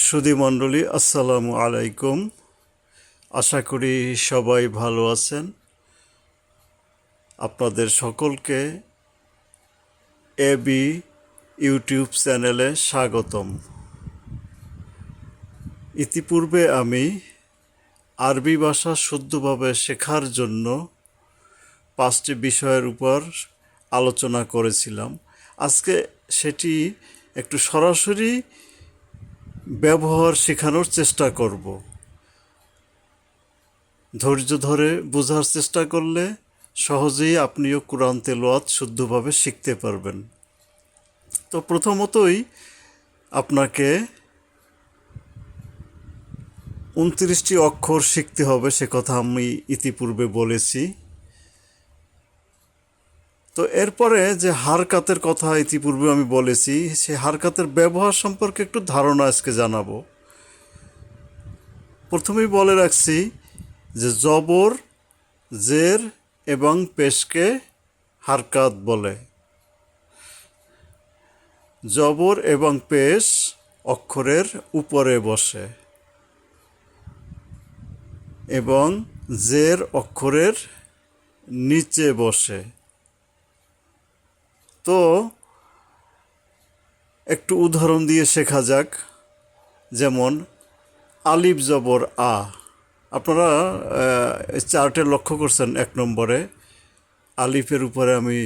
সুধী মণ্ডলী, আসসালামু আলাইকুম। আশা করি সবাই ভালো আছেন। আপনাদের সকলকে এবি ইউটিউব চ্যানেলে স্বাগতম। ইতিপূর্বে আমি আরবি ভাষা শুদ্ধভাবে শেখার জন্য 5টি বিষয়ের উপর আলোচনা করেছিলাম। আজকে সেটি একটু সরাসরি ব্যবহার শেখানোর চেষ্টা করব। ধৈর্য ধরে বোঝার চেষ্টা করলে সহজেই আপনিও কোরআন তেলাওয়াত শুদ্ধভাবে শিখতে পারবেন। তো প্রথমতই আপনাকে 29টি অক্ষর শিখতে হবে, সে কথা আমি ইতিপূর্বে বলেছি। তো এরপরে যে হারকাতের কথা ইতিপূর্বে আমি বলেছি, সেই হারকাতের ব্যবহার সম্পর্কে একটু ধারণা আজকে জানাবো। প্রথমেই বলে রাখছি যে জবর, জের এবং পেশকে হারকাত বলে। জবর এবং পেশ অক্ষরের উপরে বসে এবং জের অক্ষরের নিচে বসে। তো একটু উদাহরণ দিয়ে শেখা যাক। যেমন আলিফ জবর আ, আপনারা চার্টে লক্ষ্য করছেন 1 নম্বরে আলিফের উপরে আমি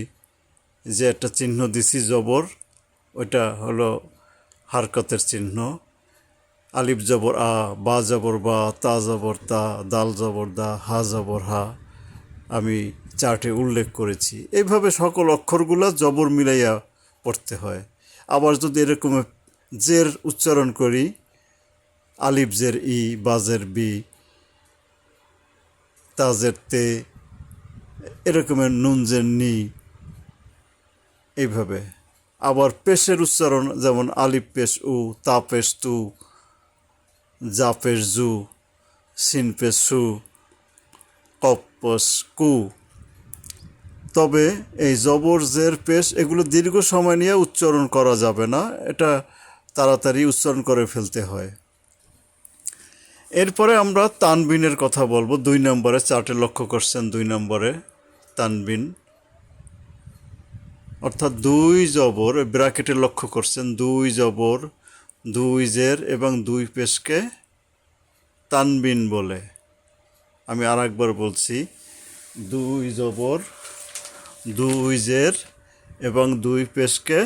যে একটা চিহ্ন দিছি জবর, ওইটা হলো হারকতের চিহ্ন। আলিফ জবর আ, বা জবর বা, তা জবর তা, দাল জবর দা, হা জবর হা আমি চার্টে উল্লেখ করেছি। এইভাবে সকল অক্ষরগুলো জবর মিলাইয়া পড়তে হয়। আবার যদি এরকম জের উচ্চারণ করি, আলিফ জের ই, বা জের বি, তা জের তে, এরকমের নুন জের নি, এইভাবে। আবার পেশের উচ্চারণ যেমন আলিফ পেশ উ, তা পেশ তু, জা পেশ জু, সিন পেশ সু, কফ পেশ কু। তবে এই জবর জের পেশ এগুলো দীর্ঘ সময় নিয়ে উচ্চারণ করা যাবে না, এটা তাড়াতাড়ি উচ্চারণ করে ফেলতে হয়। এরপরে আমরা তানবিনের কথা বলবো। 2 নম্বরে চার্টে লক্ষ্য করছেন, 2 নম্বরে তানবিন, অর্থাৎ 2 জবর ব্র্যাকেটে লক্ষ্য করছেন, 2 জবর, 2 জের এবং 2 পেশকে তানবিন বলে। আমি আর একবার বলছি, 2 জবর, 2 জের এবং 2 পেশকে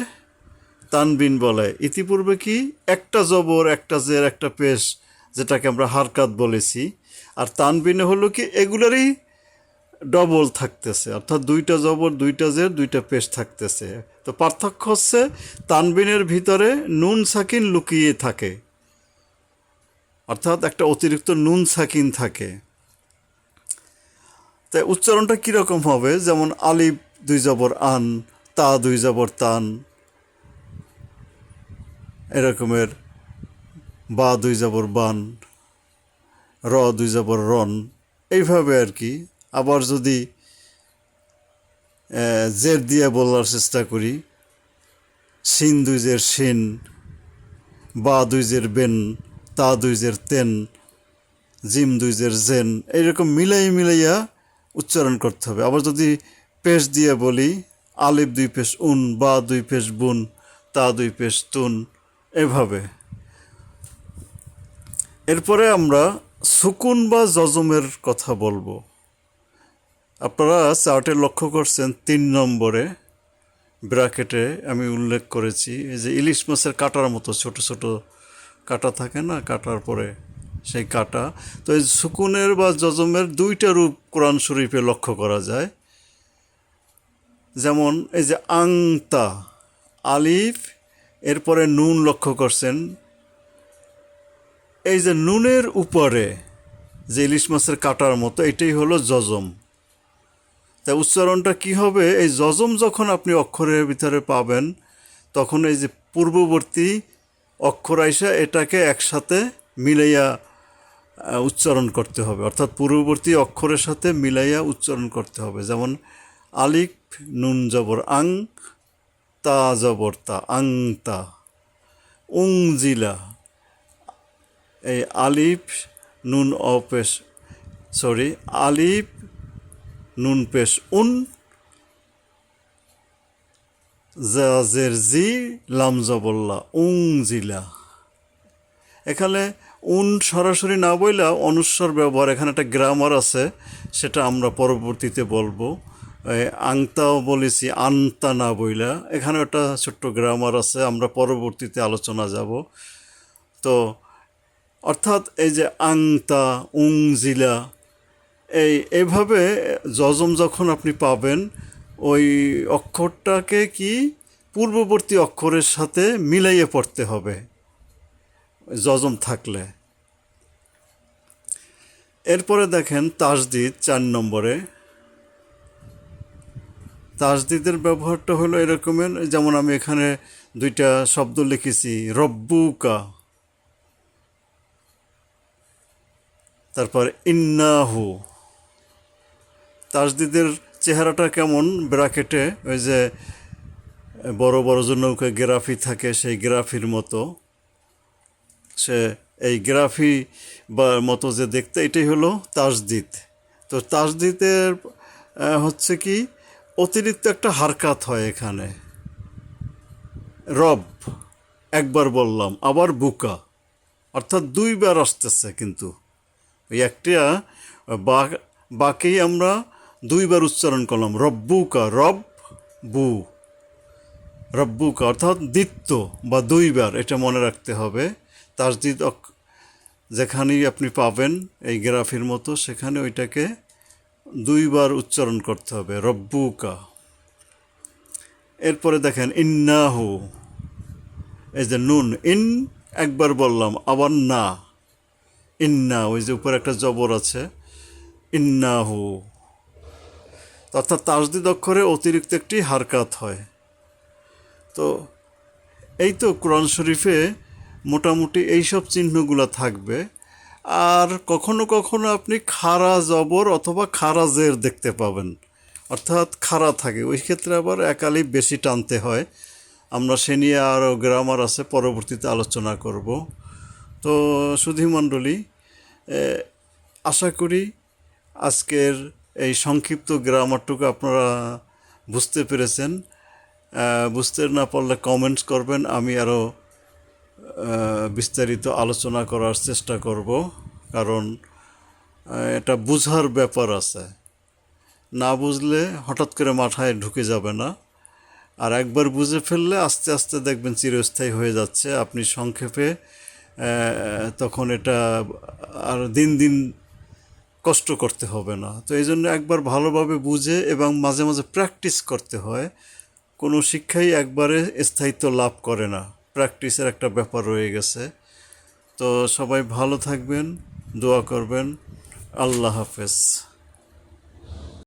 তানবিন বলে। ইতিপূর্বে কি একটা জবর, একটা জের, একটা পেশ, যেটাকে আমরা হারকাত বলেছি। আর তানবিনে হলো কি এগুলোরই ডবল থাকতেছে, অর্থাৎ 2টা জবর, 2টা জের, 2টা পেশ থাকতেছে। তো পার্থক্য হচ্ছে তানবিনের ভিতরে নুন সাকিন লুকিয়ে থাকে, অর্থাৎ একটা অতিরিক্ত নুন সাকিন থাকে। তাই উচ্চারণটা কীরকম হবে, যেমন আলিফ 2 জবর আন, তা 2 জবর তান, এরকমের বা 2 জবর বান, র 2 জবর রন, এইভাবে আর কি। আবার যদি জের দিয়ে বলার চেষ্টা করি, সিন 2 জের সিন, বা 2 জের বেন, তা 2 জের তেন, জিম 2 জের জেন, এইরকম মিলাইয়া উচ্চারণ করতে হবে। আবার যদি পেশ দিয়ে বলি, আলিফ 2 পেশ উন, বা 2 পেশ বুন, তা 2 পেশ তুন, এভাবে। এরপরে আমরা সুকুন বা জজমের কথা বলবো। আপনারা চার্টে লক্ষ্য করছেন 3 নম্বরে ব্র্যাকেটে আমি উল্লেখ করেছি, এই যে ইলিশ মাছের কাঁটার মতো ছোট ছোট কাঁটা থাকে না, কাটার পরে সেই কাঁটা। তো এই সুকুনের বা জজমের 2টা রূপ কোরআন শরীফে লক্ষ্য করা যায়। যেমন এই যে আংতা, আলিফ, এরপরে নুন লক্ষ্য করছেন, এই যে নুনের উপরে যে ইলিশ মাছের কাঁটার মতো, এটাই হলো জজম। তাই উচ্চারণটা কি হবে, এই জজম যখন আপনি অক্ষরের ভিতরে পাবেন, তখন এই যে পূর্ববর্তী অক্ষর আইসা এটাকে একসাথে মিলাইয়া উচ্চারণ করতে হবে, অর্থাৎ পূর্ববর্তী অক্ষরের সাথে মিলাইয়া উচ্চারণ করতে হবে। যেমন আলিফ নুন জবর আং, তা জবর তা, আং তা। উংজিলা, এই আলিফ নুন অপেশ আলিফ নুন পেশ উন, জাজের জি, লাম জবল্লা উং জিলা। এখানে উন সরাসরি না বইলা অনুস্বর ব্যবহার, এখানে একটা গ্রামার আছে, সেটা আমরা পরবর্তীতে বলবো। আংতাও বলেছি আন্তা না বইলা, এখানে একটা ছোট্ট গ্রামার আছে, আমরা পরবর্তীতে আলোচনা যাব। তো অর্থাৎ এই যে আংতা উং জিলা, এইভাবে যজম যখন আপনি পাবেন, ওই অক্ষরটাকে কি পূর্ববর্তী অক্ষরের সাথে মিলাইয়ে পড়তে হবে যজম থাকলে। এরপরে দেখেন তাসদিদ 4 নম্বরে। তাসদিদের ব্যবহারটা হলো এরকমের, যেমন আমি এখানে 2টা শব্দ লিখেছি, রব্বুকা, তারপর ইন্নাহু। তাসদিদের চেহারাটা কেমন, ব্র্যাকেটে ওই যে বড় বড় যে নৌকা গ্রাফি থাকে, সেই গ্রাফির মতো, সে এই গ্রাফি বা মতো যে দেখতে, এটাই হলো তাসদিদ। তো তাসদিদের হচ্ছে কি অতিরিক্ত একটা হারকাত হয় এখানে। রব একবার বললাম, আবার বুকা, অর্থাৎ 2বার আসতেছে, কিন্তু ওই একটা বাকেই আমরা 2বার উচ্চারণ করলাম, রব্বুকা, রব বু, রব্বুকা, অর্থাৎ দ্বিত্ব বা 2বার, এটা মনে রাখতে হবে। তাসদিদ যেখানেই আপনি পাবেন এই গ্রাফির মতো, সেখানে ওইটাকে 2বার উচ্চারণ করতে হবে, রব্বুকা। এরপরে দেখেন ইন্নাহু, এই যে নুন, ইন একবার বললাম, আবার না, ইন্না, ওই যে উপরে একটা জবর আছে, ইন্নাহু, অর্থাৎ তাসদিদ অক্ষরে অতিরিক্ত একটি হারকাত হয়। তো এই তো কোরআন শরীফে মোটামুটি এইসব চিহ্নগুলো থাকবে। আর কখনো কখনো আপনি খাড়া জবর অথবা খাড়া জের দেখতে পাবেন, অর্থাৎ খাড়া থাকে, ওই ক্ষেত্রে আবার একালিপ বেশি টানতে হয়। আমরা সে নিয়ে আরও গ্রামার আছে, পরবর্তীতে আলোচনা করব। তো সুধীমণ্ডলী, আশা করি আজকের এই সংক্ষিপ্ত গ্রামারটুকু আপনারা বুঝতে পেরেছেন। বুঝতে না পারলে কমেন্টস করবেন, আমি আরও বিস্তারিত আলোচনা করার চেষ্টা করব, কারণ এটা বুঝার ব্যাপার আছে, না বুঝলে হঠাৎ করে মাথায় ঢুকে যাবে না। আর একবার বুঝে ফেললে আস্তে আস্তে দেখবেন চিরস্থায়ী হয়ে যাচ্ছে। আপনি সংক্ষেপে তখন এটা আর দিন দিন কষ্ট করতে হবে না। তো এই জন্য একবার ভালোভাবে বুঝে এবং মাঝে মাঝে প্র্যাকটিস করতে হয়। কোনো শিক্ষাই একবারে স্থায়িত্ব লাভ করে না, প্র্যাকটিসের একটা ব্যাপার রয়ে গেছে। তো সবাই ভালো থাকবেন, দোয়া করবেন। আল্লাহ হাফেজ।